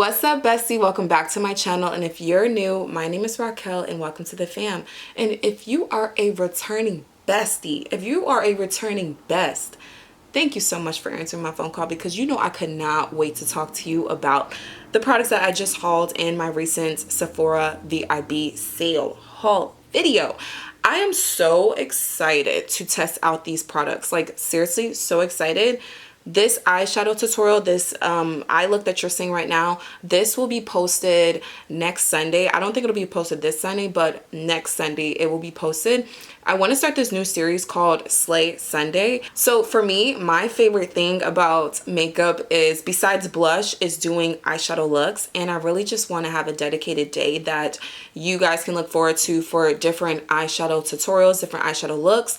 What's up, bestie? Welcome back to my channel, and if you're new, my name is Raquel and welcome to the fam. And if you are a returning bestie, if you are a returning best, thank you so much for answering my phone call, because you know I could not wait to talk to you about the products that I just hauled in my recent Sephora VIB sale haul video. I am so excited to test out these products, like seriously so excited. This eyeshadow tutorial, this eye look that you're seeing right now, this will be posted next Sunday. I don't think it'll be posted this Sunday, but next Sunday it will be posted. I want to start this new series called Slay Sunday. So for me, my favorite thing about makeup is, besides blush, is doing eyeshadow looks. And I really just want to have a dedicated day that you guys can look forward to for different eyeshadow tutorials, different eyeshadow looks.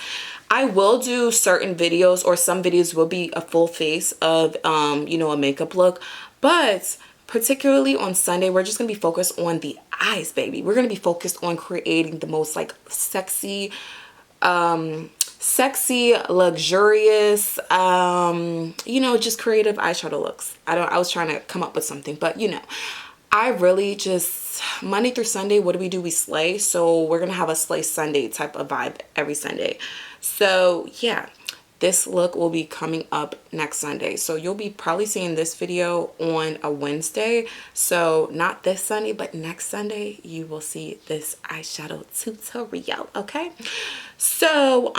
I will do certain videos, or some videos will be a full face of, you know, a makeup look. But particularly on Sunday, we're just going to be focused on the eyes, baby. We're going to be focused on creating the most like sexy, luxurious, you know, just creative eyeshadow looks. I was trying to come up with something, but you know, I really just, Monday through Sunday, what do? We slay. So we're going to have a Slay Sunday type of vibe every Sunday. So yeah, this look will be coming up next Sunday. So you'll be probably seeing this video on a Wednesday. So not this Sunday, but next Sunday, you will see this eyeshadow tutorial, okay? So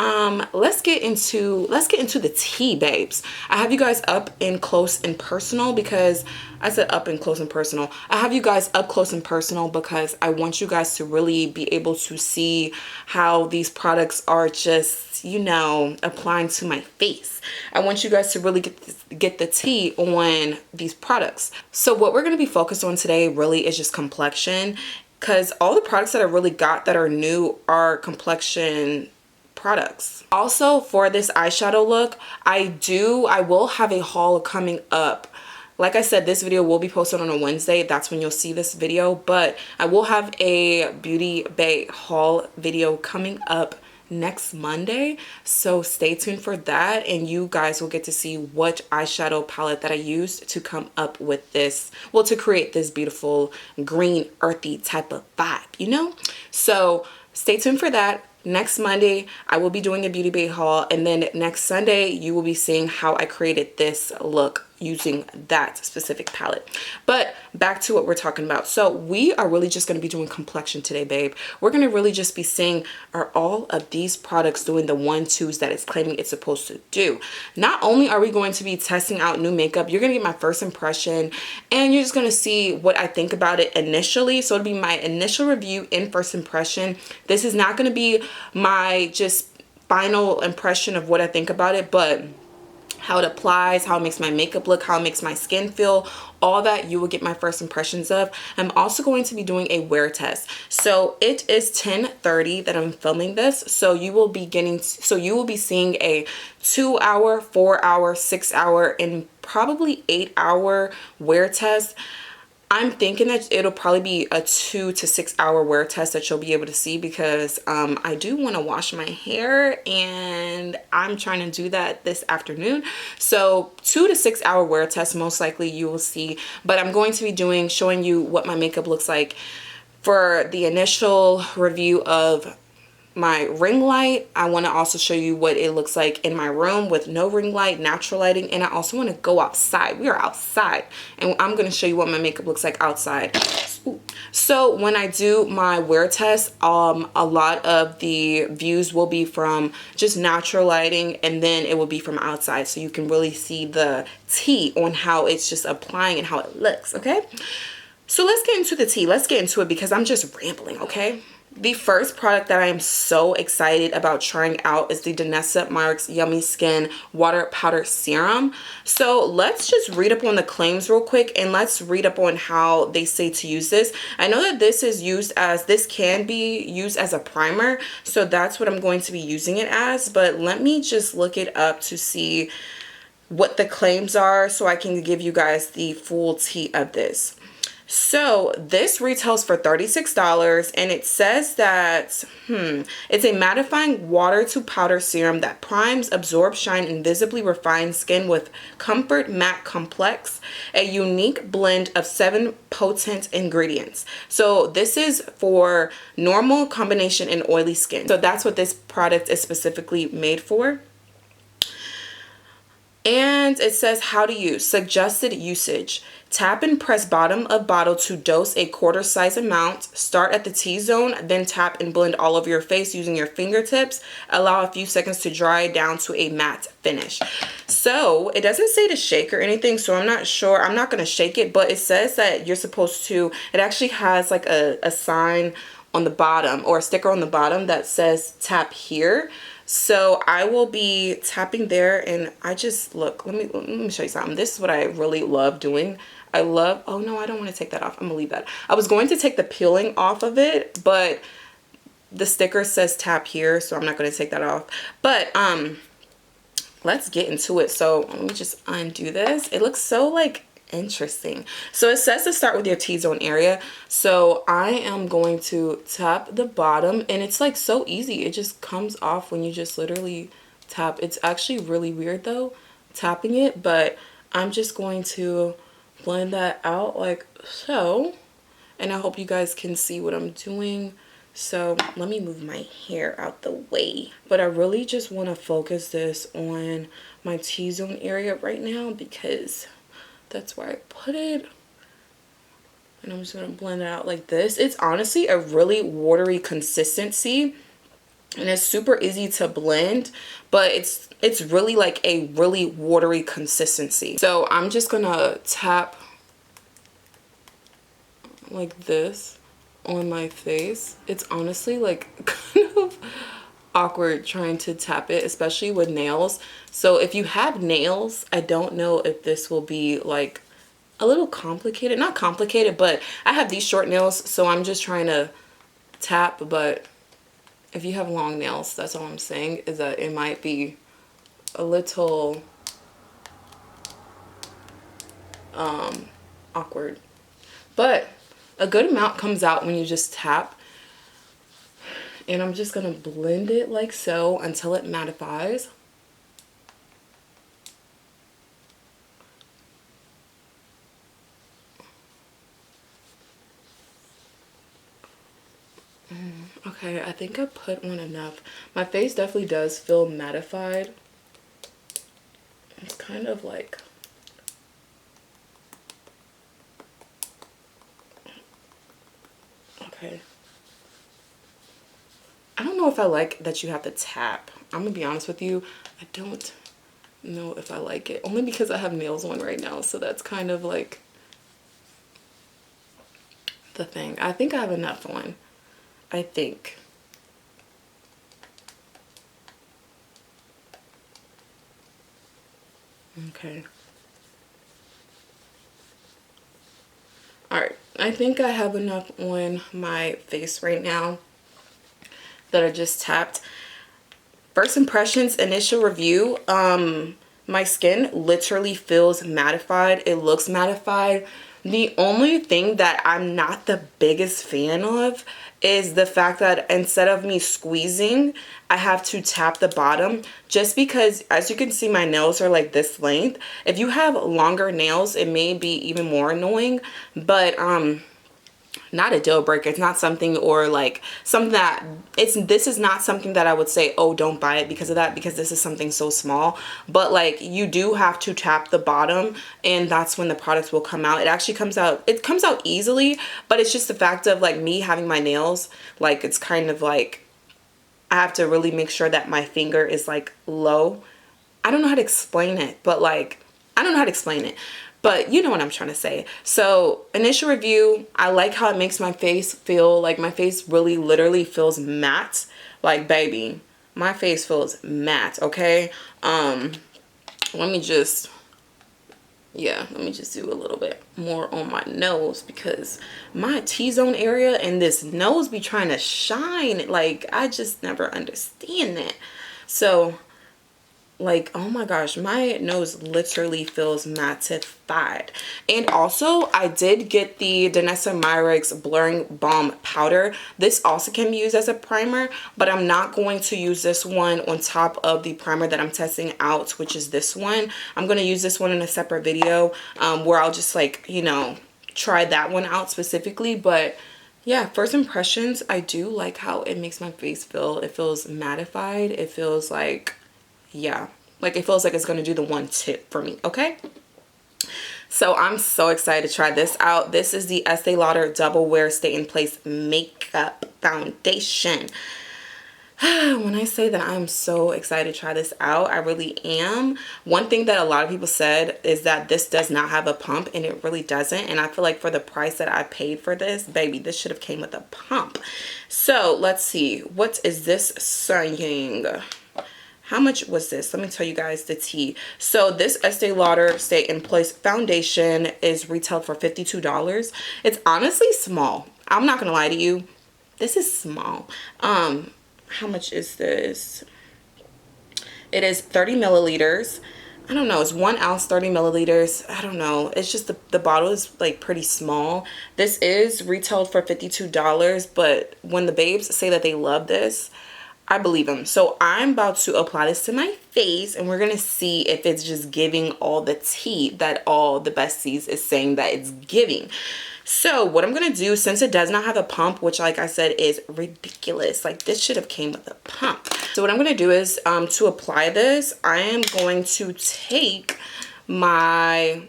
let's get into the tea, babes. I have you guys up in close and personal, because I said up and close and personal. I have you guys up close and personal because I want you guys to really be able to see how these products are just, you know, applying to my face. I want you guys to really get the tea on these products. So what we're going to be focused on today really is just complexion, because all the products that I really got that are new are complexion products. Also, for this eyeshadow look, I will have a haul coming up. Like I said, this video will be posted on a Wednesday. That's when you'll see this video. But I will have a Beauty Bay haul video coming up next Monday. So stay tuned for that. And you guys will get to see what eyeshadow palette that I used to come up with this. Well, to create this beautiful green earthy type of vibe, you know? So stay tuned for that. Next Monday, I will be doing a Beauty Bay haul, and then next Sunday, you will be seeing how I created this look using that specific palette. But back to what we're talking about. So we are really just going to be doing complexion today, babe. We're going to really just be seeing, are all of these products doing the 1-2s that it's claiming it's supposed to do? Not only are we going to be testing out new makeup, you're going to get my first impression, and you're just going to see what I think about it initially. So it'll be my initial review and first impression. This is not going to be my just final impression of what I think about it, but how it applies, how it makes my makeup look, how it makes my skin feel, all that you will get my first impressions of. I'm also going to be doing a wear test. So it is 10:30 that I'm filming this. So you will be seeing a 2-hour, 4-hour, 6-hour, and probably 8-hour wear test. I'm thinking that it'll probably be a 2 to 6 hour wear test that you'll be able to see, because I do want to wash my hair and I'm trying to do that this afternoon. So 2 to 6 hour wear test, most likely you will see. But I'm going to be showing you what my makeup looks like for the initial review of my ring light. I want to also show you what it looks like in my room with no ring light, natural lighting, and I also want to go outside. We are outside, and I'm going to show you what my makeup looks like outside. Ooh. So when I do my wear test, a lot of the views will be from just natural lighting, and then it will be from outside, so you can really see the tea on how it's just applying and how it looks. Okay, so let's get into the tea. Let's get into it, because I'm just rambling. Okay. The first product that I am so excited about trying out is the DANESSA MYRICKS Yummy Skin Water Powder Serum. So let's just read up on the claims real quick, and let's read up on how they say to use this. I know that this can be used as a primer, so that's what I'm going to be using it as, but let me just look it up to see what the claims are so I can give you guys the full tea of this. So this retails for $36, and it says that it's a mattifying water to powder serum that primes, absorbs, shine, and visibly refines skin with comfort matte complex, a unique blend of 7 potent ingredients. So this is for normal, combination, and oily skin. So that's what this product is specifically made for. And it says how to use. Suggested usage. Tap and press bottom of bottle to dose a quarter size amount. Start at the T-zone, then tap and blend all over your face using your fingertips. Allow a few seconds to dry down to a matte finish. So it doesn't say to shake or anything, so I'm not sure. I'm not going to shake it, but it says that you're supposed to, it actually has like a sign on the bottom, or a sticker on the bottom that says tap here. So I will be tapping there, and I just look, let me show you something. This is what I really love doing. I love, oh no, I don't want to take that off. I'm gonna leave that. I was going to take the peeling off of it, but the sticker says tap here, so I'm not going to take that off. But let's get into it. So let me just undo this. It looks so like interesting. So it says to start with your T-zone area. So I am going to tap the bottom, and it's like so easy. It just comes off when you just literally tap. It's actually really weird though, tapping it, but I'm just going to blend that out like so. And I hope you guys can see what I'm doing. So let me move my hair out the way. But I really just want to focus this on my T-zone area right now, because that's where I put it. And I'm just going to blend it out like this. It's honestly a really watery consistency, and it's super easy to blend, but it's really like a really watery consistency. So I'm just going to tap like this on my face. It's honestly like kind of awkward trying to tap it, especially with nails. So if you have nails, I don't know if this will be like a little complicated. Not complicated, but I have these short nails, so I'm just trying to tap. But if you have long nails, that's all I'm saying, is that it might be a little awkward. But a good amount comes out when you just tap. And I'm just going to blend it like so until it mattifies. Okay, I think I put on enough. My face definitely does feel mattified. It's kind of like, okay. I don't know if I like that you have to tap. I'm gonna be honest with you. I don't know if I like it. Only because I have nails on right now. So that's kind of like the thing. I think I have enough on. I think. Okay. Alright. I think I have enough on my face right now that I just tapped. First impressions, initial review. My skin literally feels mattified. It looks mattified. The only thing that I'm not the biggest fan of is the fact that instead of me squeezing, I have to tap the bottom, just because, as you can see, my nails are like this length. If you have longer nails, it may be even more annoying, but not a deal breaker. It's not something, or like something that this is not something that I would say, oh, don't buy it because of that, because this is something so small. But like, you do have to tap the bottom, and that's when the products will come out. It actually comes out, it comes out easily, but it's just the fact of like me having my nails, like it's kind of like I have to really make sure that my finger is like low. I don't know how to explain it, but like I don't know how to explain it. But you know what I'm trying to say. So initial review, I like how it makes my face feel like my face really literally feels matte. Like, baby, my face feels matte, okay? Let me just do a little bit more on my nose, because my T-zone area and this nose be trying to shine. Like, I just never understand that. So Like, oh my gosh, my nose literally feels mattified. And also, I did get the DANESSA MYRICKS Blurring Balm Powder. This also can be used as a primer, but I'm not going to use this one on top of the primer that I'm testing out, which is this one. I'm going to use this one in a separate video where I'll just, like, you know, try that one out specifically. But yeah, first impressions, I do like how it makes my face feel. It feels mattified. It feels like, yeah, like it feels like it's going to do the one tip for me, okay? So I'm so excited to try this out. This is the Estee Lauder Double Wear Stay in Place Makeup Foundation. When I say that I'm so excited to try this out, I really am. One thing that a lot of people said is that this does not have a pump, and it really doesn't. And I feel like for the price that I paid for this, baby, this should have came with a pump. So let's see. What is this saying? How much was this? Let me tell you guys the tea. So this Estee Lauder Stay in Place Foundation is retailed for $52. It's honestly small. I'm not going to lie to you. This is small. How much is this? It is 30 milliliters. I don't know. It's 1 ounce, 30 milliliters. I don't know. It's just the bottle is like pretty small. This is retailed for $52, but when the babes say that they love this, I believe them. So I'm about to apply this to my face, and we're going to see if it's just giving all the tea that all the besties is saying that it's giving. So what I'm going to do, since it does not have a pump, which like I said is ridiculous, like this should have came with a pump. So what I'm going to do is to apply this, I am going to take my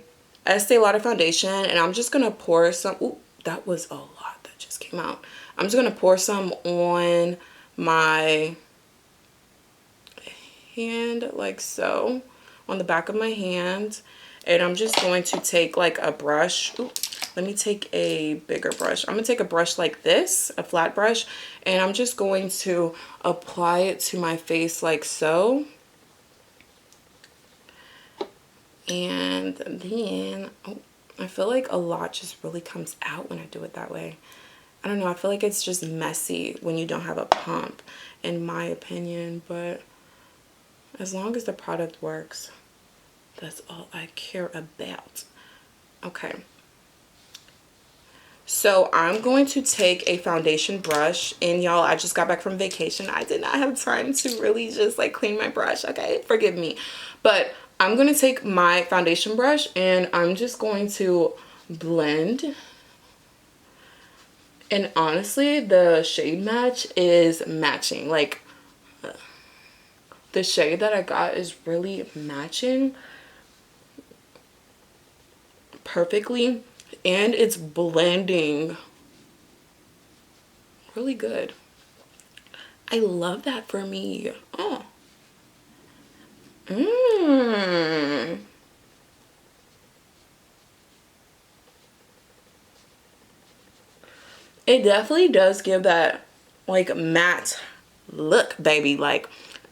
Estee Lauder foundation, and I'm just going to pour some. Ooh, that was a lot that just came out. I'm just going to pour some on my hand like so, on the back of my hand, and I'm just going to take like a brush. Ooh, let me take a bigger brush. I'm gonna take a brush like this, a flat brush, and I'm just going to apply it to my face like so. And then, oh, I feel like a lot just really comes out when I do it that way. I don't know, I feel like it's just messy when you don't have a pump, in my opinion, but as long as the product works, that's all I care about. Okay. So I'm going to take a foundation brush, and y'all, I just got back from vacation. I did not have time to really just like clean my brush, okay? Forgive me. But I'm going to take my foundation brush, and I'm just going to blend. And honestly, the shade match is matching. Like, the shade that I got is really matching perfectly. And it's blending really good. I love that for me. Oh. It definitely does give that like matte look, baby. Like,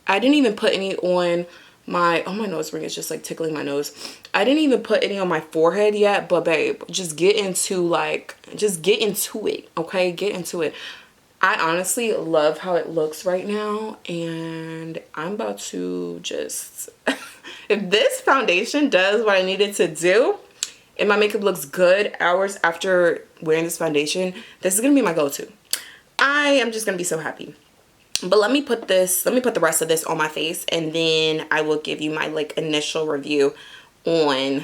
I didn't even put any on my, oh, my nose ring is just like tickling my nose. I didn't even put any on my forehead yet, but babe, just get into like, just get into it, okay? Get into it. I honestly love how it looks right now, and I'm about to just, if this foundation does what I needed to do, and my makeup looks good hours after wearing this foundation, this is gonna be my go-to. I am just gonna be so happy. But let me put the rest of this on my face, and then I will give you my like initial review on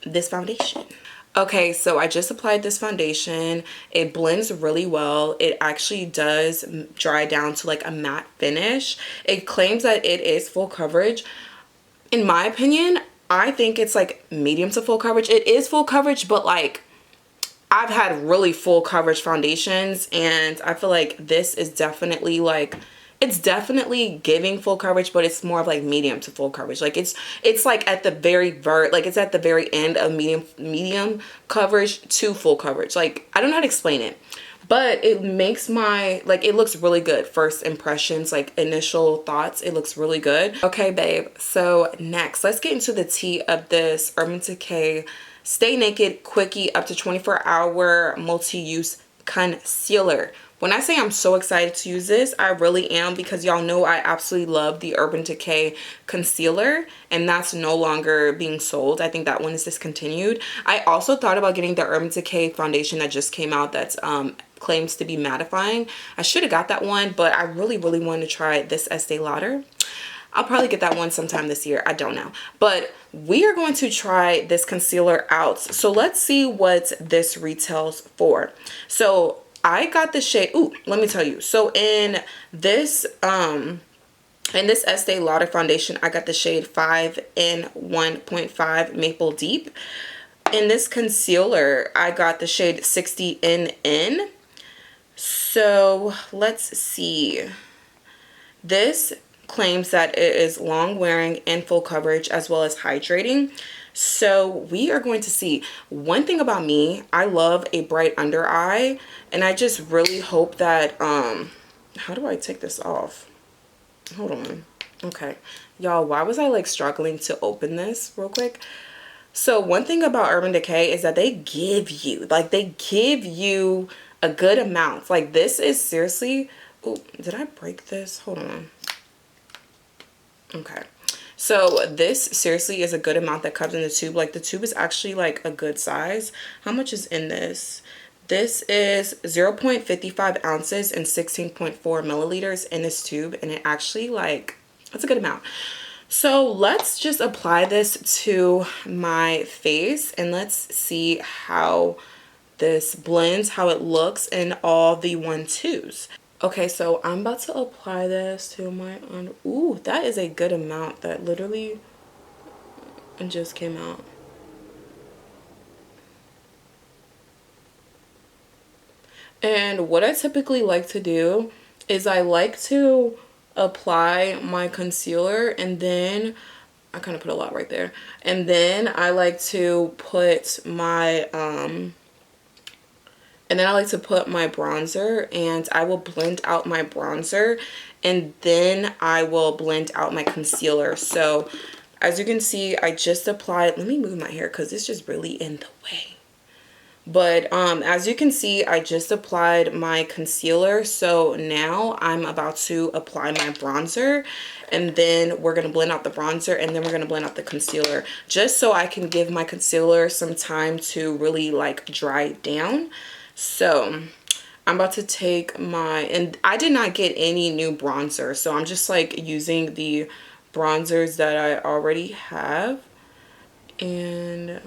this foundation. Okay, so I just applied this foundation. It blends really well. It actually does dry down to like a matte finish. It claims that it is full coverage. In my opinion, I think it's like medium to full coverage. It is full coverage, but like, I've had really full coverage foundations, and I feel like this is definitely like, it's definitely giving full coverage, but it's more of like medium to full coverage. Like it's like at the very it's at the very end of medium coverage to full coverage. Like, I don't know how to explain it, but it makes my, like, it looks really good. First impressions, like initial thoughts, it looks really good. Okay, babe, so next let's get into the tea of this Urban Decay Stay Naked Quickie up to 24-hour multi-use concealer. When I say I'm so excited to use this, I really am, because y'all know I absolutely love the Urban Decay concealer, and that's no longer being sold. I think that one is discontinued. I also thought about getting the Urban Decay foundation that just came out that's claims to be mattifying. I should have got that one, but I really wanted to try this Estee Lauder. I'll probably get that one sometime this year. I don't know. But we are going to try this concealer out. So let's see what this retails for. So I got the shade, ooh, let me tell you. So in this Estee Lauder foundation, I got the shade 5 in 1.5 Maple Deep. In this concealer, I got the shade 60 in. So let's see. This claims that it is long wearing and full coverage as well as hydrating. So we are going to see. One thing about me, I love a bright under eye, and I just really hope that how do I take this off? Hold on. Okay, y'all, why was I like struggling to open this real quick? So one thing about Urban Decay is that they give you a good amount. Like, this is seriously, oh, did I break this? Hold on. Okay, so this seriously is a good amount that comes in the tube. Like, the tube is actually like a good size. How much is in this? This is 0.55 ounces and 16.4 milliliters in this tube, and it actually, like, that's a good amount. So let's just apply this to my face and let's see how this blends, how it looks in all the 1-2s. Okay, so I'm about to apply this to my under. Ooh, that is a good amount. That literally just came out. And what I typically like to do is I like to apply my concealer, and then I kind of put a lot right there. And then I like to put my bronzer, and I will blend out my bronzer, and then I will blend out my concealer. So as you can see, I just applied, let me move my hair because it's just really in the way. But as you can see, I just applied my concealer. So now I'm about to apply my bronzer, and then we're going to blend out the bronzer, and then we're going to blend out the concealer, just so I can give my concealer some time to really like dry down. So I'm about to take my, and I did not get any new bronzer, so I'm just like using the bronzers that I already have. And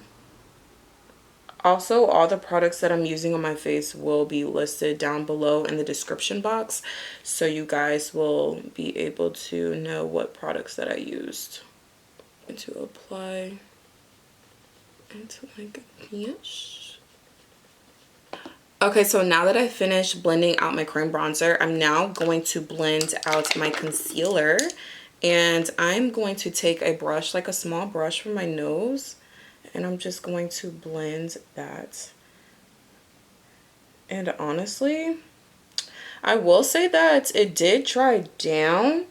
also, all the products that I'm using on my face will be listed down below in the description box, so you guys will be able to know what products that I used. And to apply into like this. Okay, so now that I finished blending out my cream bronzer, I'm now going to blend out my concealer, and I'm going to take a brush, like a small brush from my nose, and I'm just going to blend that. And honestly, I will say that it did dry down,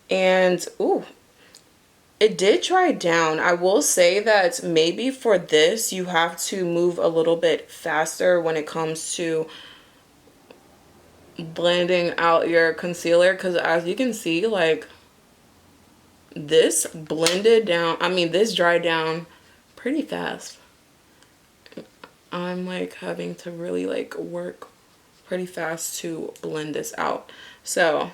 and ooh, it did dry down. I will say that maybe for this you have to move a little bit faster when it comes to blending out your concealer, because as you can see, like, this blended down, I mean, this dried down pretty fast. I'm like having to really like work pretty fast to blend this out. So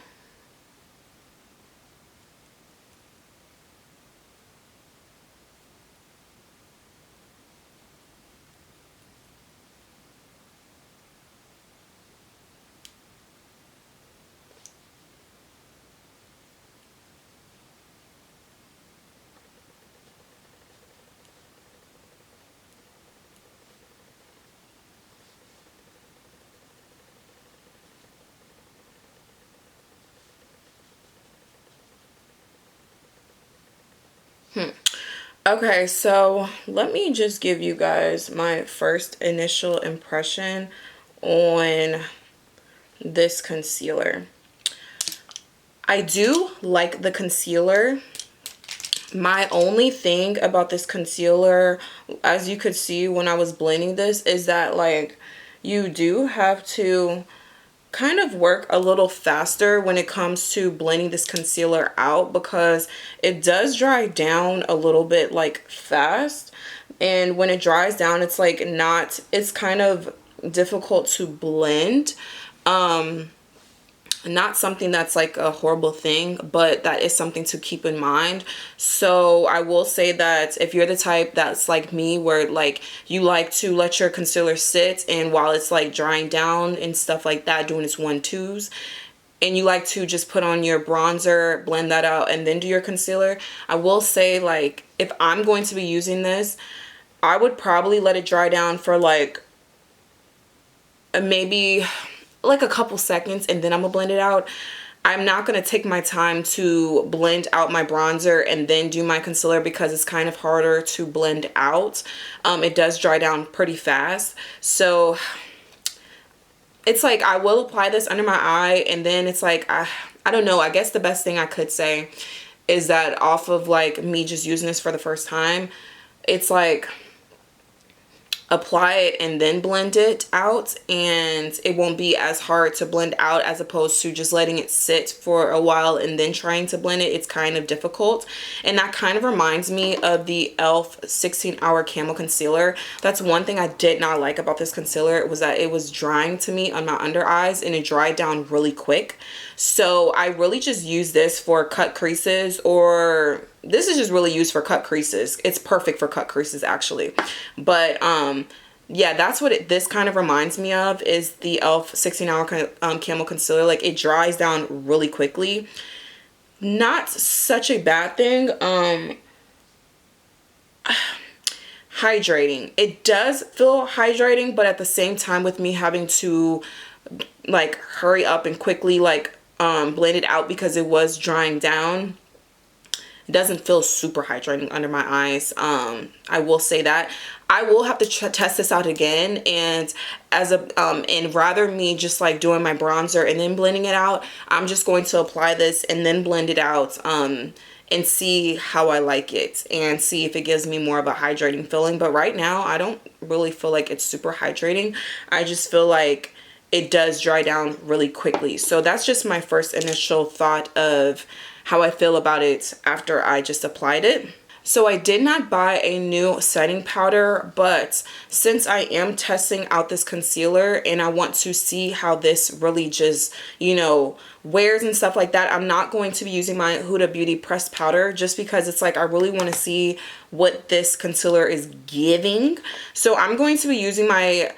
okay, so let me just give you guys my first initial impression on this concealer. I do like the concealer. My only thing about this concealer, as you could see when I was blending this, is that like you do have to kind of work a little faster when it comes to blending this concealer out, because it does dry down a little bit like fast, and when it dries down it's like not, it's kind of difficult to blend. Not something that's like a horrible thing, but that is something to keep in mind. So I will say that if you're the type that's like me, where like you like to let your concealer sit and while it's like drying down and stuff like that, doing its 1-2s, and you like to just put on your bronzer, blend that out, and then do your concealer, I will say, like, if I'm going to be using this, I would probably let it dry down for like maybe like a couple seconds, and then I'm gonna blend it out. I'm not gonna take my time to blend out my bronzer and then do my concealer, because it's kind of harder to blend out. It does dry down pretty fast. So it's like I will apply this under my eye, and then it's like, I don't know, I guess the best thing I could say is that off of like me just using this for the first time, it's like apply it and then blend it out, and it won't be as hard to blend out as opposed to just letting it sit for a while and then trying to blend it. It's kind of difficult, and that kind of reminds me of the e.l.f. 16-hour Camo Concealer. That's one thing I did not like about this concealer, was that it was drying to me on my under eyes, and it dried down really quick. So I really just use this for cut creases, or this is just really used for cut creases. It's perfect for cut creases actually. But yeah, that's what this kind of reminds me of, is the e.l.f. 16-hour Camo Concealer. Like, it dries down really quickly. Not such a bad thing. Hydrating. It does feel hydrating, but at the same time, with me having to like hurry up and quickly like blend it out because it was drying down, it doesn't feel super hydrating under my eyes. I will say that. I will have to test this out again, and and rather me just like doing my bronzer and then blending it out, I'm just going to apply this and then blend it out and see how I like it, and see if it gives me more of a hydrating feeling. But right now I don't really feel like it's super hydrating. I just feel like it does dry down really quickly. So that's just my first initial thought of how I feel about it after I just applied it. So I did not buy a new setting powder, but since I am testing out this concealer and I want to see how this really just, you know, wears and stuff like that, I'm not going to be using my Huda Beauty pressed powder, just because it's like I really want to see what this concealer is giving. So I'm going to be using my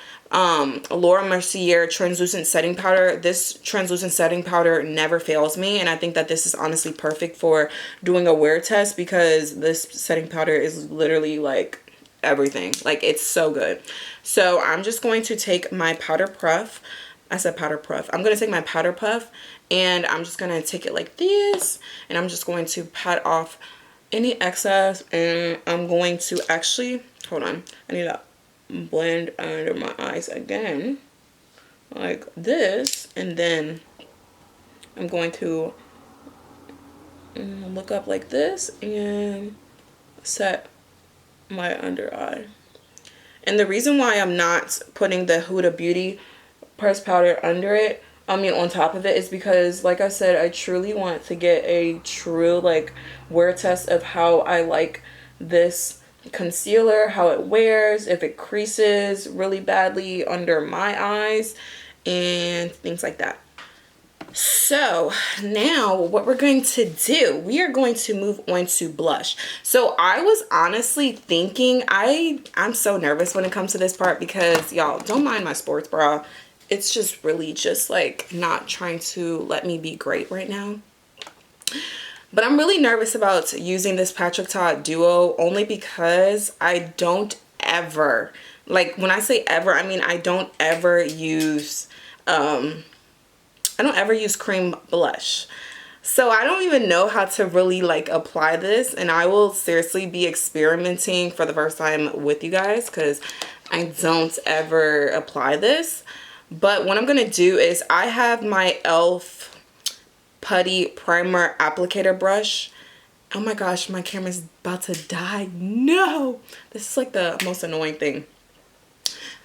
Laura Mercier translucent setting powder. This translucent setting powder never fails me, and I think that this is honestly perfect for doing a wear test, because this setting powder is literally like everything. Like, it's so good. So I'm just going to take my powder puff. I said powder puff. I'm going to take my powder puff, and I'm just going to take it like this, and I'm just going to pat off any excess, and I'm going to actually, hold on, I need to blend under my eyes again like this, and then I'm going to look up like this and set my under eye. And the reason why I'm not putting the Huda Beauty pressed powder under it, I mean on top of it, is because, like I said, I truly want to get a true like wear test of how I like this concealer, how it wears, if it creases really badly under my eyes, and things like that. So now what we're going to do, we are going to move on to blush. So I was honestly thinking, I'm so nervous when it comes to this part, because y'all don't mind my sports bra. It's just really just like not trying to let me be great right now. But I'm really nervous about using this Patrick Ta Duo, only because I don't ever, like when I say ever, I mean I don't ever use cream blush. So I don't even know how to really like apply this, and I will seriously be experimenting for the first time with you guys, because I don't ever apply this. But what I'm gonna do is, I have my e.l.f. Putty Primer Applicator Brush. Oh my gosh, my camera's about to die. No! This is like the most annoying thing.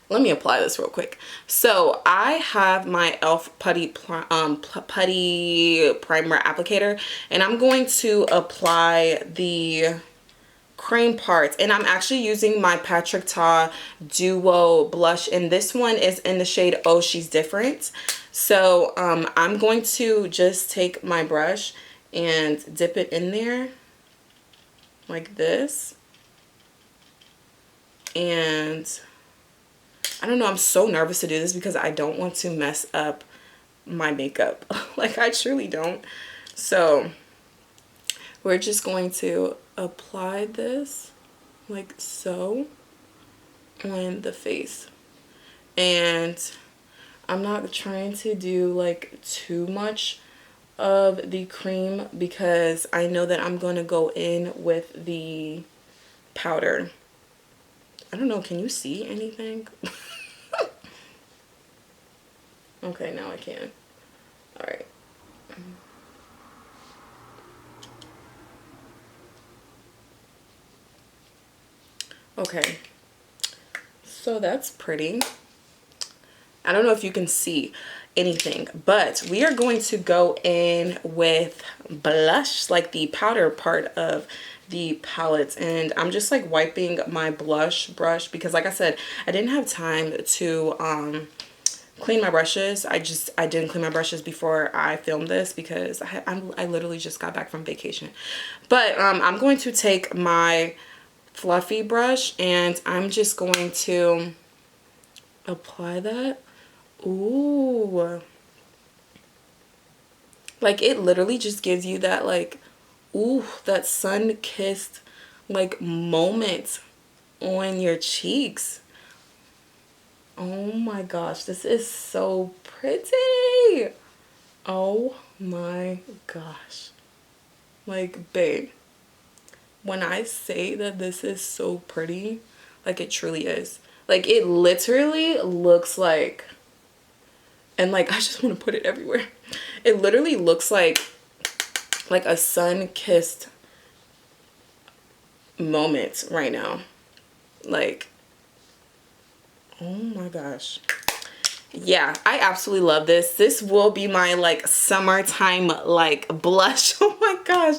let me apply this real quick. So I have my e.l.f. putty primer applicator, and I'm going to apply the cream parts, and I'm actually using my Patrick Ta Duo blush, and this one is in the shade Oh She's Different. So I'm going to just take my brush and dip it in there like this, and I don't know, I'm so nervous to do this because I don't want to mess up my makeup. Like, I truly don't. So we're just going to apply this like so on the face, and I'm not trying to do like too much of the cream because I know that I'm going to go in with the powder. I don't know, can you see anything? Okay, now I can. All right. Okay, so that's pretty. I don't know if you can see anything, but we are going to go in with blush, like the powder part of the palette, and I'm just like wiping my blush brush because, like I said, I didn't have time to clean my brushes. I didn't clean my brushes before I filmed this because I literally just got back from vacation. But I'm going to take my fluffy brush and I'm just going to apply that. Ooh, like it literally just gives you that like, ooh, that sun-kissed like moment on your cheeks. Oh my gosh, this is so pretty. Oh my gosh. Like, babe, when I say that this is so pretty, like it truly is. Like, it literally looks like, and like I just want to put it everywhere. It literally looks like a sun-kissed moment right now. Like, oh my gosh. Yeah, I absolutely love this. This will be my like summertime like blush. Oh my gosh,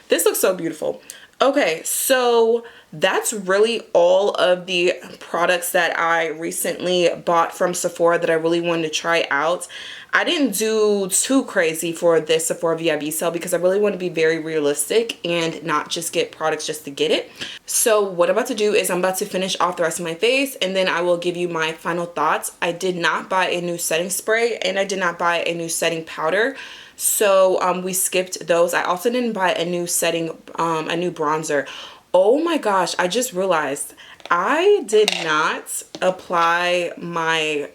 this looks so beautiful. Okay, so that's really all of the products that I recently bought from Sephora that I really wanted to try out. I didn't do too crazy for this Sephora VIB sale because I really want to be very realistic and not just get products just to get it. So what I'm about to do is I'm about to finish off the rest of my face and then I will give you my final thoughts. I did not buy a new setting spray and I did not buy a new setting powder. So we skipped those. I also didn't buy a new setting, a new bronzer. Oh my gosh, I just realized I did not apply my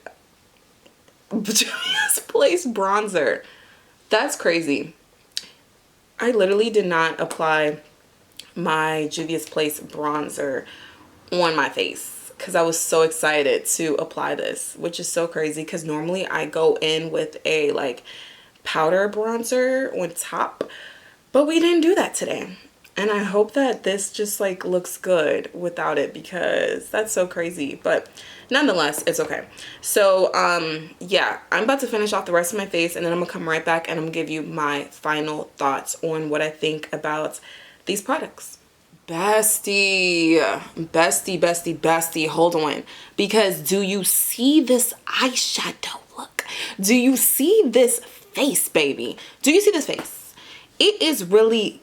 Juvia's Place bronzer. That's crazy. I literally did not apply my Juvia's Place bronzer on my face because I was so excited to apply this, which is so crazy because normally I go in with a like powder bronzer on top, but we didn't do that today. And I hope that this just like looks good without it because that's so crazy. But nonetheless, it's okay. So yeah, I'm about to finish off the rest of my face and then I'm gonna come right back and I'm gonna give you my final thoughts on what I think about these products. Bestie, hold on, because do you see this eyeshadow look? Do you see this face, baby? Do you see this face? It is really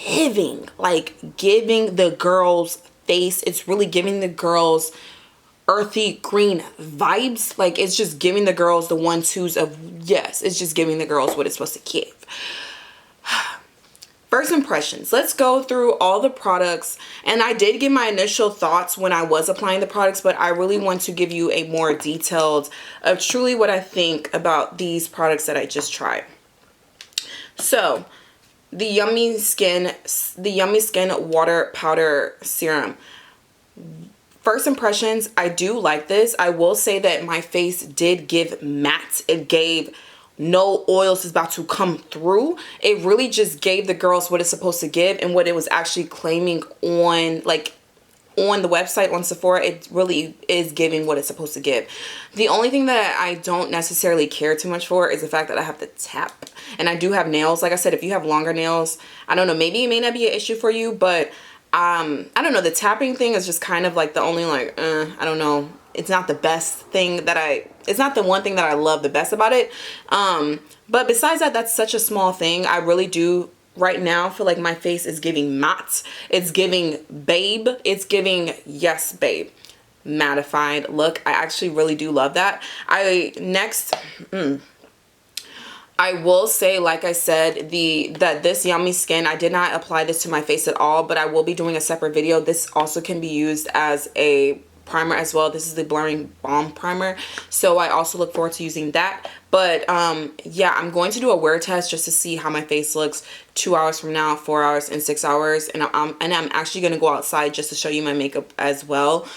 giving, like giving the girls face. It's really giving the girls earthy green vibes. Like it's just giving the girls the 1-2s of, yes, it's just giving the girls what it's supposed to give. First impressions. Let's go through all the products. And I did give my initial thoughts when I was applying the products, but I really want to give you a more detailed of truly what I think about these products that I just tried. So the Yummy Skin Water Powder Serum. First impressions, I do like this. I will say that my face did give matte. It gave no oils is about to come through. It really just gave the girls what it's supposed to give and what it was actually claiming on, like on the website on Sephora, it really is giving what it's supposed to give. The only thing that I don't necessarily care too much for is the fact that I have to tap. And I do have nails. Like I said, if you have longer nails, I don't know, maybe it may not be an issue for you, but I don't know, the tapping thing is just kind of like the only like, I don't know. It's not the best thing that it's not the one thing that I love the best about it. But besides that, that's such a small thing. I really do right now feel like my face is giving matte. It's giving babe. It's giving yes babe mattified look. I actually really do love that. I will say, like I said, that this Yummy Skin, I did not apply this to my face at all, but I will be doing a separate video. This also can be used as a primer as well. This is the Blurring Balm Primer, so I also look forward to using that. But yeah, I'm going to do a wear test just to see how my face looks 2 hours from now, 4 hours, and 6 hours. And I'm actually going to go outside just to show you my makeup as well.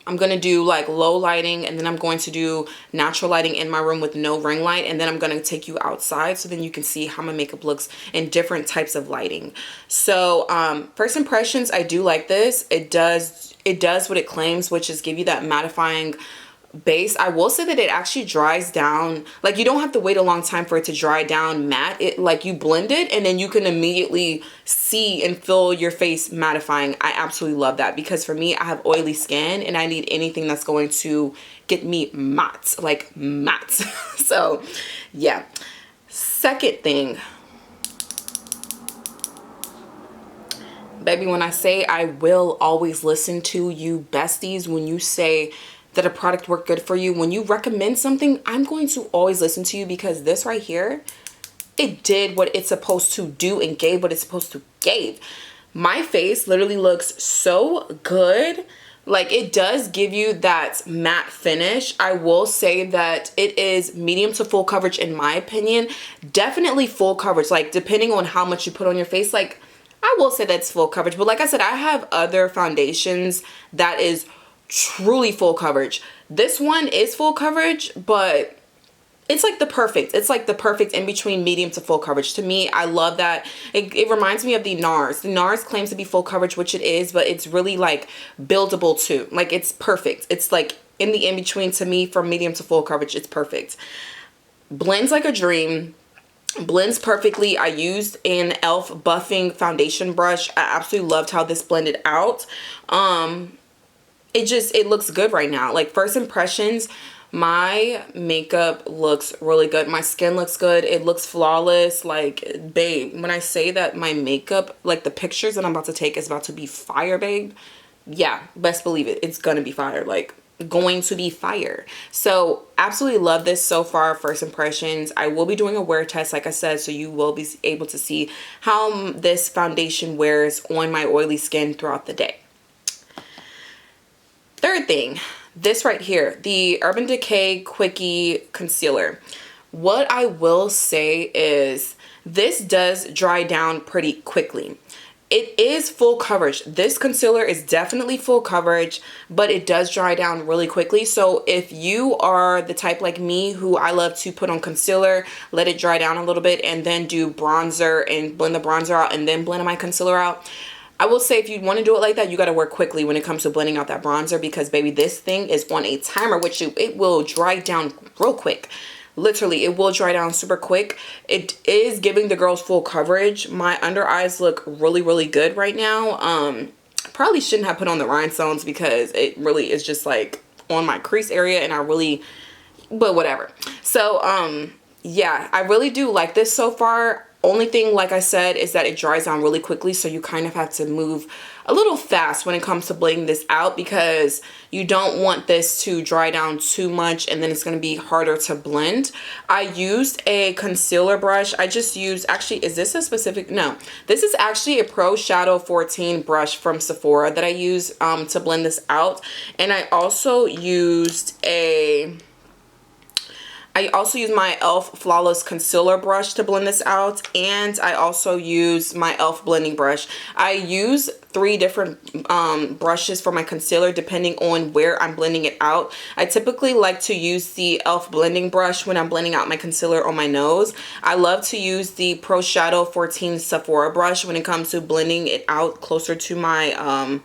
I'm going to do like low lighting, and then I'm going to do natural lighting in my room with no ring light, and then I'm going to take you outside so then you can see how my makeup looks in different types of lighting. So first impressions, I do like this. It does what it claims, which is give you that mattifying base. I will say that it actually dries down, like you don't have to wait a long time for it to dry down matte. It like you blend it and then you can immediately see and feel your face mattifying. I absolutely love that, because for me, I have oily skin and I need anything that's going to get me matte, like matte. So yeah. Second thing, baby, when I say I will always listen to you besties, when you say that a product worked good for you, when you recommend something, I'm going to always listen to you, because this right here, it did what it's supposed to do and gave what it's supposed to give. My face literally looks so good. Like, it does give you that matte finish. I will say that it is medium to full coverage in my opinion. Definitely full coverage, like depending on how much you put on your face. Like, I will say that's full coverage, but like I said, I have other foundations that is truly full coverage. This one is full coverage, but it's like the perfect in between medium to full coverage. To me, I love that. It reminds me of the NARS. The NARS claims to be full coverage, which it is, but it's really like buildable too. Like, it's perfect. It's like in the in-between. To me, from medium to full coverage, it's perfect. Blends like a dream. Blends perfectly. I used an e.l.f. buffing foundation brush. I absolutely loved how this blended out. It looks good right now. Like, first impressions, my makeup looks really good. My skin looks good. It looks flawless. Like, babe, when I say that my makeup, like the pictures that I'm about to take is about to be fire, babe. Yeah, best believe it. It's gonna be fire. Like, going to be fire. So absolutely love this so far. First impressions. I will be doing a wear test, like I said, so you will be able to see how this foundation wears on my oily skin throughout the day. Third thing, this right here, the Urban Decay Quickie Concealer. What I will say is this does dry down pretty quickly. It is full coverage. This concealer is definitely full coverage, but it does dry down really quickly. So if you are the type like me who I love to put on concealer, let it dry down a little bit, and then do bronzer and blend the bronzer out and then blend my concealer out, I will say if you want to do it like that, you got to work quickly when it comes to blending out that bronzer, because baby, this thing is on a timer, which it will dry down real quick. Literally, it will dry down super quick. It is giving the girls full coverage. My under eyes look really, really good right now. Probably shouldn't have put on the rhinestones because it really is just like on my crease area, and but whatever. So yeah, I really do like this so far. Only thing, like I said, is that it dries down really quickly, so you kind of have to move a little fast when it comes to blending this out, because you don't want this to dry down too much and then it's going to be harder to blend. I used a concealer brush. I just used, actually, is this a specific? No, this is actually a Pro Shadow 14 brush from Sephora that I use to blend this out. And I also used my e.l.f. Flawless Concealer brush to blend this out, and I also use my e.l.f. blending brush. I use 3 different brushes for my concealer depending on where I'm blending it out. I typically like to use the e.l.f. blending brush when I'm blending out my concealer on my nose. I love to use the Pro Shadow 14 Sephora brush when it comes to blending it out closer to my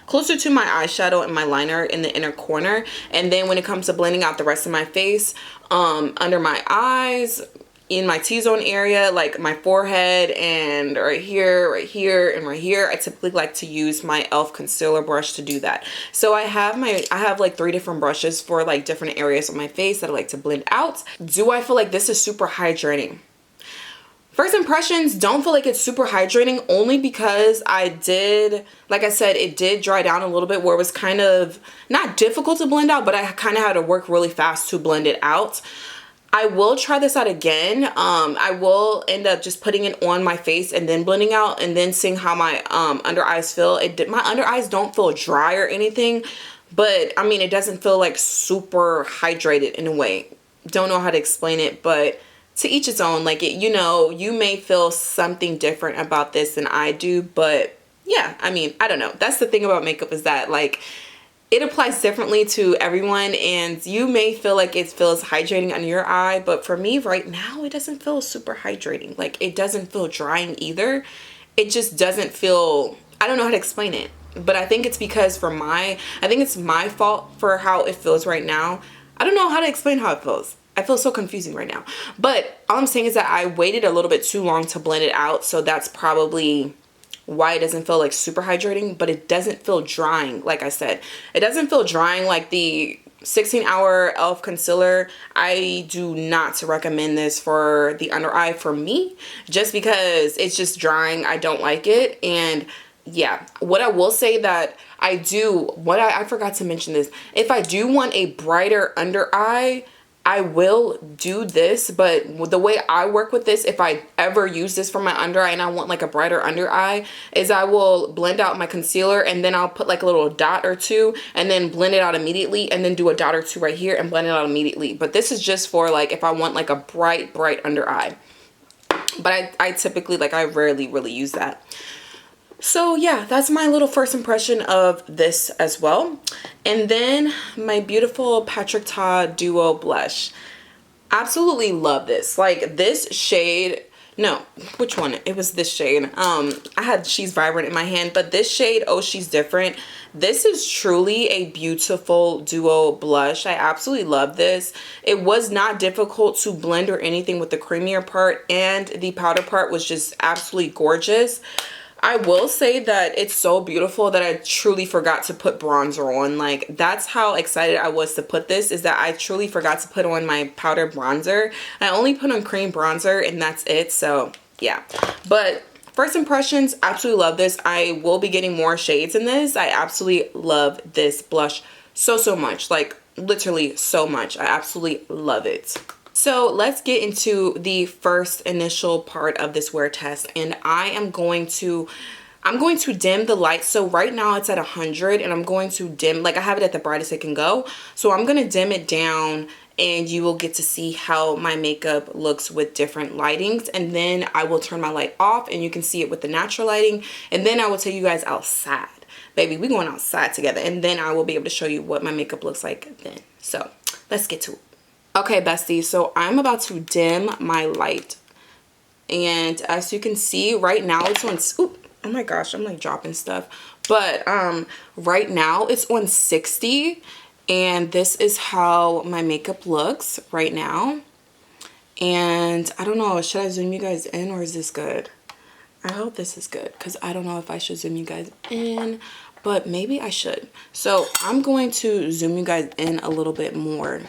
closer to my eyeshadow and my liner in the inner corner. And then when it comes to blending out the rest of my face, under my eyes, in my T-zone area, like my forehead and right here, and right here, I typically like to use my e.l.f. concealer brush to do that. So I have like 3 different brushes for like different areas of my face that I like to blend out. Do I feel like this is super hydrating? First impressions, don't feel like it's super hydrating, only because like I said, it did dry down a little bit where it was kind of not difficult to blend out, but I kind of had to work really fast to blend it out. I will try this out again. I will end up just putting it on my face and then blending out and then seeing how my under eyes feel. My under eyes don't feel dry or anything, but I mean, it doesn't feel like super hydrated in a way. Don't know how to explain it, but to each its own. Like, you know, you may feel something different about this than I do, but yeah, I mean, I don't know. That's the thing about makeup, is that like it applies differently to everyone, and you may feel like it feels hydrating under your eye, but for me right now, it doesn't feel super hydrating. Like, it doesn't feel drying either. It just doesn't feel, I don't know how to explain it, but I think it's because I think it's my fault for how it feels right now. I don't know how to explain how it feels. I feel so confusing right now, but all I'm saying is that I waited a little bit too long to blend it out, so that's probably why it doesn't feel like super hydrating, but it doesn't feel drying. Like I said, it doesn't feel drying like the 16-hour e.l.f. concealer. I do not recommend this for the under eye for me, just because it's just drying. I don't like it. And yeah, what I will say that I forgot to mention this, if I do want a brighter under eye, I will do this, but the way I work with this, if I ever use this for my under eye and I want like a brighter under eye, is I will blend out my concealer and then I'll put like a little dot or two and then blend it out immediately, and then do a dot or two right here and blend it out immediately. But this is just for like if I want like a bright under eye. But I typically, like, I rarely really use that. So yeah, that's my little first impression of this as well. And then my beautiful Patrick Ta Duo Blush. Absolutely love this. Like, this shade, no, which one? It was this shade. I had She's Vibrant in my hand, but this shade, Oh She's Different. This is truly a beautiful duo blush. I absolutely love this. It was not difficult to blend or anything with the creamier part, and the powder part was just absolutely gorgeous. I will say that it's so beautiful that I truly forgot to put bronzer on. Like, that's how excited I was to put this, is that I truly forgot to put on my powder bronzer. I only put on cream bronzer and that's it. So yeah, but first impressions, absolutely love this. I will be getting more shades in this. I absolutely love this blush so much, like literally so much. I absolutely love it. So let's get into the first initial part of this wear test, and I'm going to dim the light. So right now it's at 100, and I'm going to dim, like I have it at the brightest it can go. So I'm going to dim it down, and you will get to see how my makeup looks with different lightings. And then I will turn my light off and you can see it with the natural lighting. And then I will take you guys outside. Baby, we're going outside together, and then I will be able to show you what my makeup looks like then. So let's get to it. Okay, besties, so I'm about to dim my light, and as you can see right now it's on, oop, oh my gosh, I'm like dropping stuff, but right now it's on 60, and this is how my makeup looks right now. And I don't know, should I zoom you guys in, or is this good? I hope this is good, because I don't know if I should zoom you guys in, but maybe I should. So I'm going to zoom you guys in a little bit more,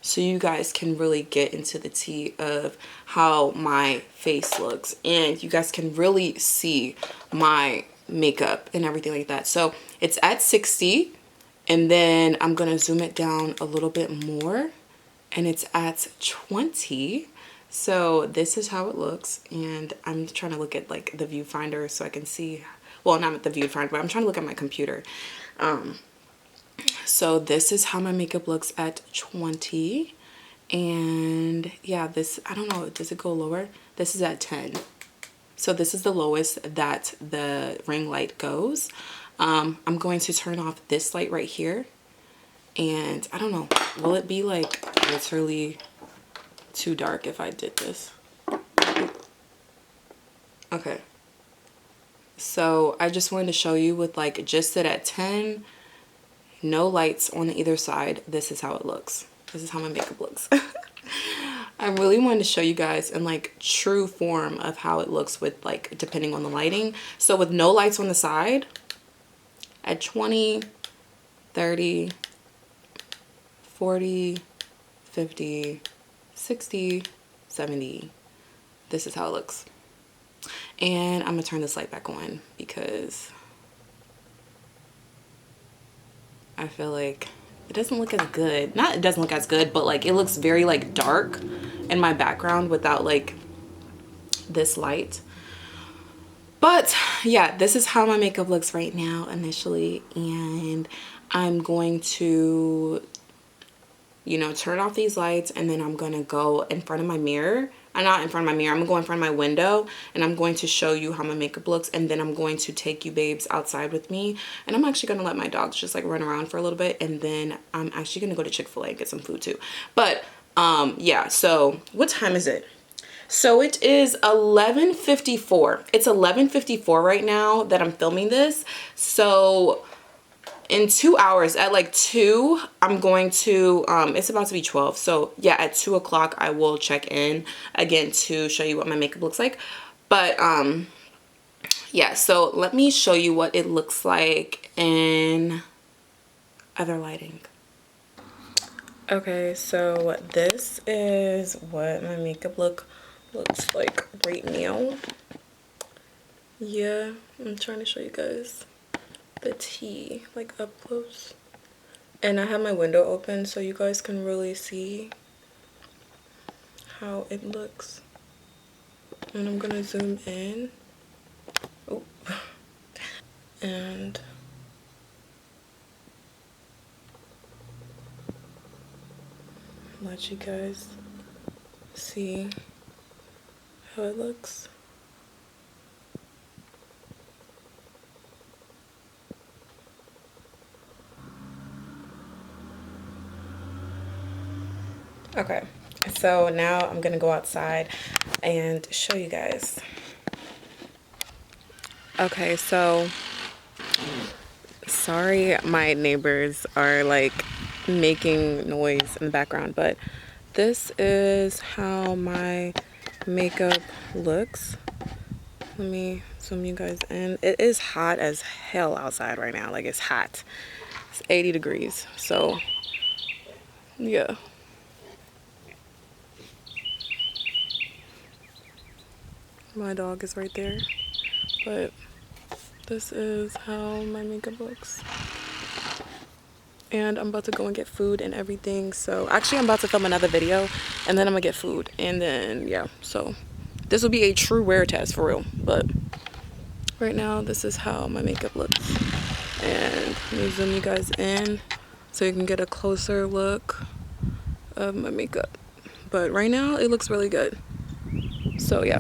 so you guys can really get into the tea of how my face looks, and you guys can really see my makeup and everything like that. So it's at 60, and then I'm gonna zoom it down a little bit more, and it's at 20. So this is how it looks, and I'm trying to look at like the viewfinder so I can see, well, not at the viewfinder, but I'm trying to look at my computer. So this is how my makeup looks at 20, and yeah, this, I don't know, does it go lower? This is at 10. So this is the lowest that the ring light goes. I'm going to turn off this light right here, and I don't know, will it be like literally too dark if I did this? Okay. So I just wanted to show you with like just sit at 10, no lights on either side. This is how it looks. This is how my makeup looks. I really wanted to show you guys in like true form of how it looks with like depending on the lighting. So with no lights on the side at 20, 30, 40, 50, 60, 70, this is how it looks. And I'm gonna turn this light back on because I feel like it doesn't look as good. Not it doesn't look as good, but like it looks very like dark in my background without like this light. But yeah, this is how my makeup looks right now initially, and I'm going to, you know, turn off these lights, and then I'm gonna go in front of my mirror. I'm not in front of my mirror, I'm gonna go in front of my window, and I'm going to show you how my makeup looks, and then I'm going to take you babes outside with me, and I'm actually gonna let my dogs just like run around for a little bit, and then I'm actually gonna go to Chick-fil-A and get some food too. But yeah, so what time is it? So it is 11:54. It's 11:54 right now that I'm filming this. So in 2 hours, at like 2, I'm going to, it's about to be 12. So yeah, at 2 o'clock, I will check in again to show you what my makeup looks like. But yeah, so let me show you what it looks like in other lighting. Okay, so this is what my makeup looks like right now. Yeah, I'm trying to show you guys the tea like up close, and I have my window open so you guys can really see how it looks. And I'm gonna zoom in. Oh. And let you guys see how it looks. Okay, so now I'm gonna go outside and show you guys. Okay, so sorry my neighbors are like making noise in the background, but this is how my makeup looks. Let me zoom you guys in. It is hot as hell outside right now. Like, it's hot. It's 80 degrees. So yeah. My dog is right there, but this is how my makeup looks. And I'm about to go and get food and everything. So actually I'm about to film another video, and then I'm gonna get food, and then yeah, so this will be a true wear test for real. But right now this is how my makeup looks, and let me zoom you guys in so you can get a closer look of my makeup. But right now it looks really good. So yeah.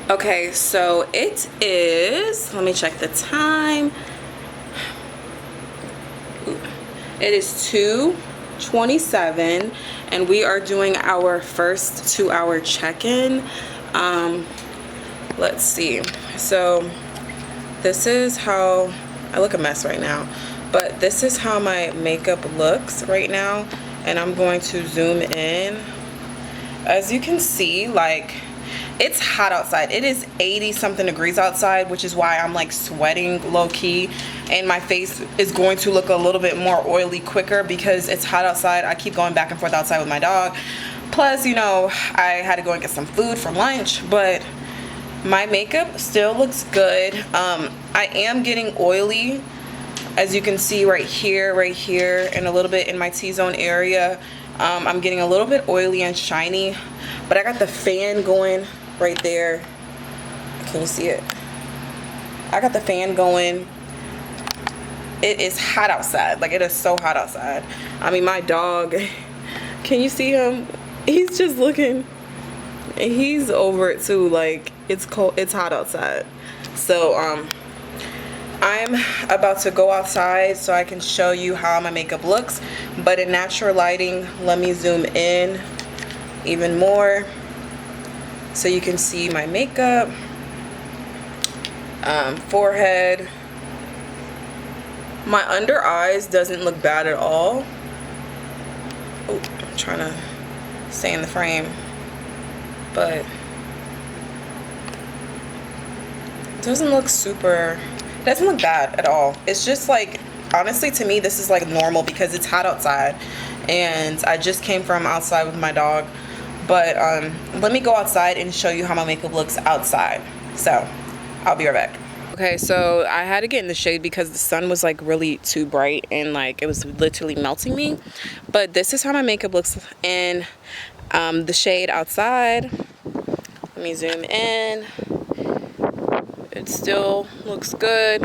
Okay, so it is, let me check the time. It is 2:27, and we are doing our first 2-hour check-in. Let's see. So this is how, I look a mess right now, but this is how my makeup looks right now, and I'm going to zoom in. As you can see, like, it's hot outside. It is 80 something degrees outside, which is why I'm like sweating low key, and my face is going to look a little bit more oily quicker because it's hot outside. I keep going back and forth outside with my dog. Plus, you know, I had to go and get some food for lunch, but my makeup still looks good. I am getting oily, as you can see right here, and a little bit in my T-zone area. I'm getting a little bit oily and shiny, but I got the fan going right there. Can you see it? I got the fan going. It is hot outside. Like, it is so hot outside. I mean, my dog, can you see him? He's just looking, and he's over it too. Like, it's cold, it's hot outside. So I'm about to go outside so I can show you how my makeup looks, but in natural lighting. Let me zoom in even more. so you can see my makeup, forehead. My under eyes doesn't look bad at all. Oh, I'm trying to stay in the frame, but it doesn't look bad at all. It's just like, honestly, to me, this is like normal because it's hot outside and I just came from outside with my dog. But let me go outside and show you how my makeup looks outside. So I'll be right back. Okay, so I had to get in the shade because the sun was like really too bright and like it was literally melting me. But this is how my makeup looks in the shade outside. Let me zoom in. It still looks good.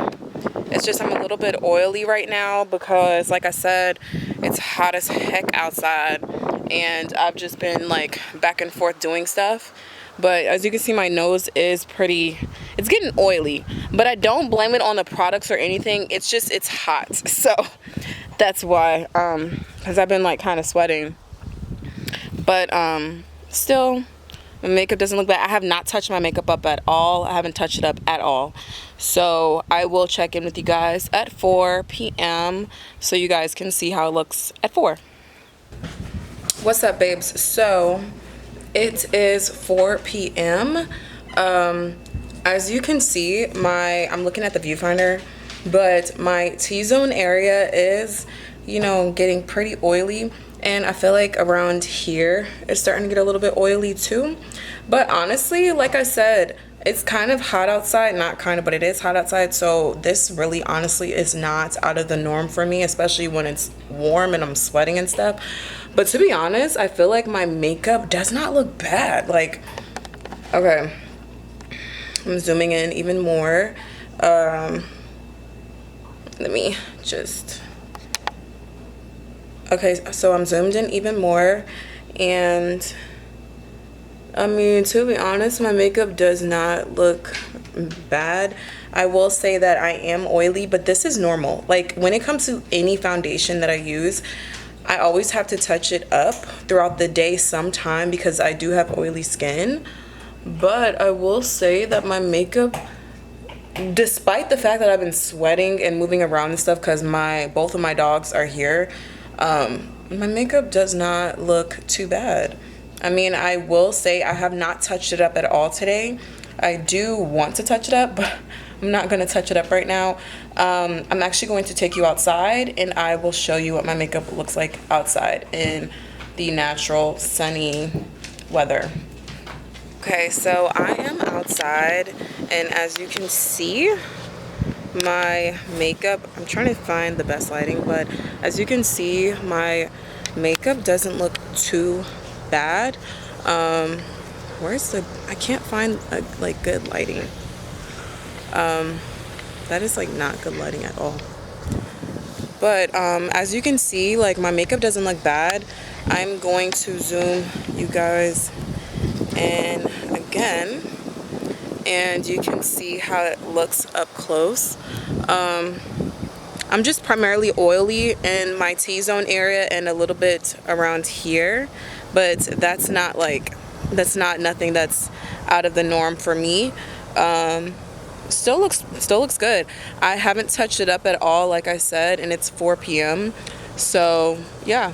It's just I'm a little bit oily right now because, like I said, it's hot as heck outside and I've just been like back and forth doing stuff. But as you can see, my nose is it's getting oily, but I don't blame it on the products or anything. It's just, it's hot. So that's why, because I've been like kind of sweating. But still, my makeup doesn't look bad. I have not touched my makeup up at all. I haven't touched it up at all. So I will check in with you guys at 4 p.m. so you guys can see how it looks at 4. What's up, babes? So it is 4 p.m. As you can see, I'm looking at the viewfinder, but my T-zone area is, you know, getting pretty oily. And I feel like around here it's starting to get a little bit oily too. But honestly, like I said, it's kind of hot outside. Not kind of, but it is hot outside. So this really honestly is not out of the norm for me, especially when it's warm and I'm sweating and stuff. But to be honest, I feel like my makeup does not look bad. Like, okay, I'm zooming in even more. Let me just... Okay, so I'm zoomed in even more, and I mean, to be honest, my makeup does not look bad. I will say that I am oily, but this is normal. Like, when it comes to any foundation that I use, I always have to touch it up throughout the day sometime because I do have oily skin. But I will say that my makeup, despite the fact that I've been sweating and moving around and stuff because both of my dogs are here, my makeup does not look too bad. I mean, I will say I have not touched it up at all today. I do want to touch it up, but I'm not going to touch it up right now. I'm actually going to take you outside and I will show you what my makeup looks like outside in the natural sunny weather. Okay, so I am outside, and as you can see, my makeup, I'm trying to find the best lighting, but as you can see, my makeup doesn't look too bad. I can't find like good lighting. That is like not good lighting at all. But as you can see, like my makeup doesn't look bad. I'm going to zoom you guys in again, and you can see how it looks up close. I'm just primarily oily in my T-zone area and a little bit around here, but that's not nothing that's out of the norm for me. Still looks good. I haven't touched it up at all, like I said, and it's 4 p.m. So yeah,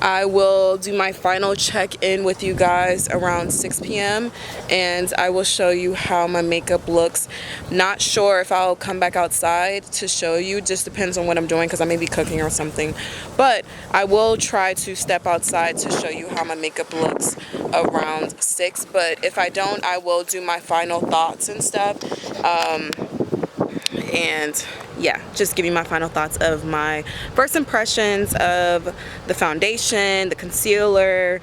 I will do my final check-in with you guys around 6 p.m. and I will show you how my makeup looks. Not sure if I'll come back outside to show you. Just depends on what I'm doing because I may be cooking or something. But I will try to step outside to show you how my makeup looks around 6. But if I don't, I will do my final thoughts and stuff. And yeah, just give you my final thoughts of my first impressions of the foundation, the concealer,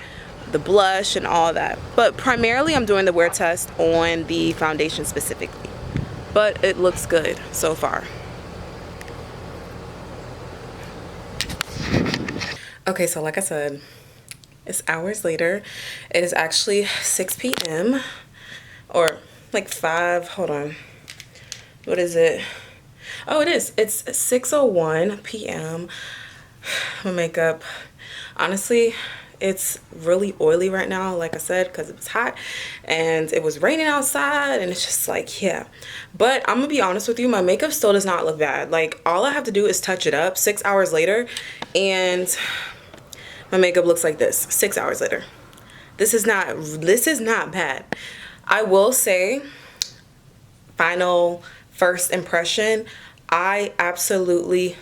the blush, and all that. But primarily I'm doing the wear test on the foundation specifically. But it looks good so far. Okay, so like I said, it's hours later. It is actually 6 p.m. or like 5, hold on. What is it? Oh, it is. It's 6:01 p.m. My makeup, honestly, it's really oily right now, like I said, because it was hot and it was raining outside, and it's just like, yeah. But I'm gonna be honest with you, my makeup still does not look bad. Like, all I have to do is touch it up 6 hours later and my makeup looks like this 6 hours later. This is not bad. I will say, final first impression, I absolutely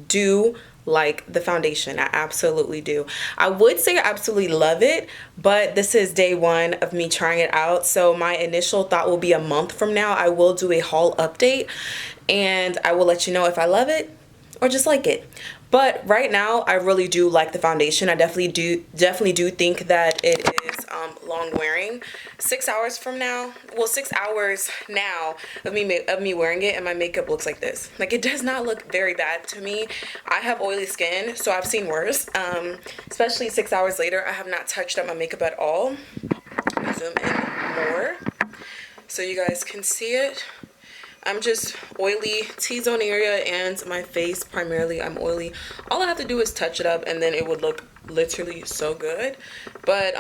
do like the foundation. I absolutely do. I would say I absolutely love it, but this is day one of me trying it out. So my initial thought will be a month from now I will do a haul update and I will let you know if I love it or just like it. But right now I really do like the foundation. I definitely do think that it is long wearing. 6 hours from now, well, 6 hours now of me wearing it, and my makeup looks like this. Like, it does not look very bad to me. I have oily skin, so I've seen worse. Especially 6 hours later, I have not touched up my makeup at all. Let me zoom in more so you guys can see it. I'm just oily, T-zone area and my face primarily, I'm oily. All I have to do is touch it up and then it would look literally so good. But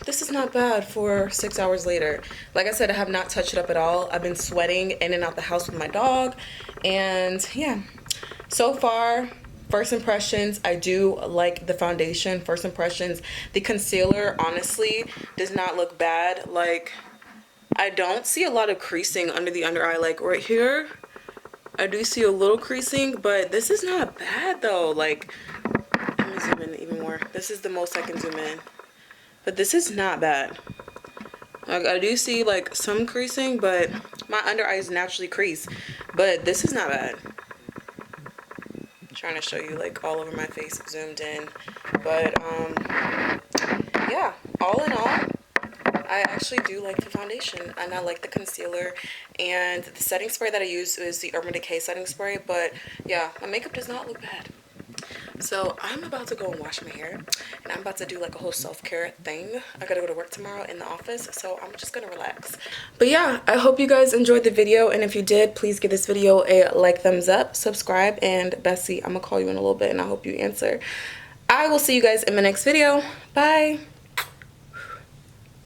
this is not bad for 6 hours later. Like I said, I have not touched it up at all. I've been sweating in and out the house with my dog. And yeah, so far, first impressions, I do like the foundation. First impressions, the concealer honestly does not look bad. Like, I don't see a lot of creasing under the under eye. Like right here, I do see a little creasing, but this is not bad though. Like, let me zoom in even more. This is the most I can zoom in. But this is not bad. Like, I do see like some creasing, but my under eyes naturally crease. But this is not bad. I'm trying to show you like all over my face zoomed in. But yeah, all in all, I actually do like the foundation and I like the concealer, and the setting spray that I use is the Urban Decay setting spray. But yeah, my makeup does not look bad. So I'm about to go and wash my hair, and I'm about to do like a whole self-care thing. I gotta go to work tomorrow in the office, so I'm just gonna relax. But yeah, I hope you guys enjoyed the video, and if you did, please give this video a like, thumbs up, subscribe, and Bessie, I'm gonna call you in a little bit and I hope you answer. I will see you guys in my next video. Bye.